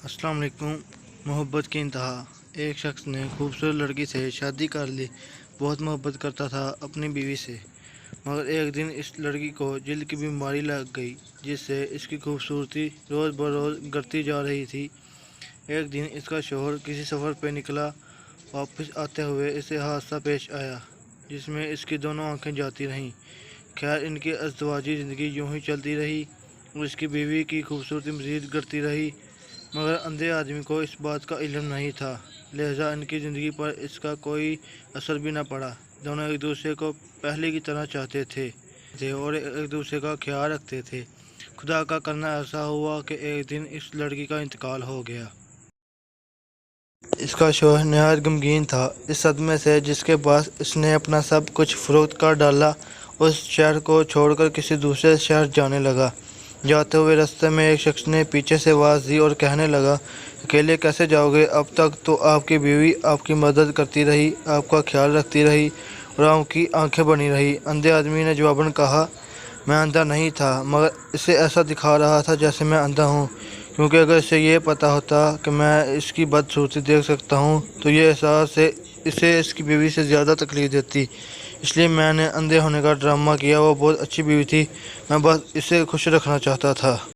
अस्सलाम वालेकुम। मोहब्बत की इंतहा। एक शख्स ने खूबसूरत लड़की से शादी कर ली। बहुत मोहब्बत करता था अपनी बीवी से, मगर एक दिन इस लड़की को जिल्द की बीमारी लग गई, जिससे इसकी खूबसूरती रोज़ बरोज़ गिरती जा रही थी। एक दिन इसका शौहर किसी सफ़र पर निकला। वापस आते हुए इसे हादसा पेश आया, जिसमें इसकी दोनों आंखें जाती रहीं। खैर, इनकी अज़दवाजी ज़िंदगी यूं ही चलती रही और इसकी बीवी की खूबसूरती मज़ीद गिरती रही, मगर अंधे आदमी को इस बात का इल्म नहीं था, लिहाजा इनकी ज़िंदगी पर इसका कोई असर भी न पड़ा। दोनों एक दूसरे को पहले की तरह चाहते थे और एक दूसरे का ख्याल रखते थे। खुदा का करना ऐसा हुआ कि एक दिन इस लड़की का इंतकाल हो गया। इसका शौहर नहायत गमगीन था इस सदमे से, जिसके बाद इसने अपना सब कुछ फरोख्त कर डाला। उस शहर को छोड़कर किसी दूसरे शहर जाने लगा। जाते हुए रास्ते में एक शख्स ने पीछे से आवाज़ दी और कहने लगा, अकेले कैसे जाओगे? अब तक तो आपकी बीवी आपकी मदद करती रही, आपका ख्याल रखती रही और आपकी आंखें बनी रही। अंधे आदमी ने जवाबन कहा, मैं अंधा नहीं था, मगर इसे ऐसा दिखा रहा था जैसे मैं अंधा हूँ, क्योंकि अगर इसे ये पता होता कि मैं इसकी बदसूरती देख सकता हूँ तो ये एहसास से इसे इसकी बीवी से ज़्यादा तकलीफ देती। इसलिए मैंने अंधे होने का ड्रामा किया। वो बहुत अच्छी बीवी थी, मैं बस इसे खुश रखना चाहता था।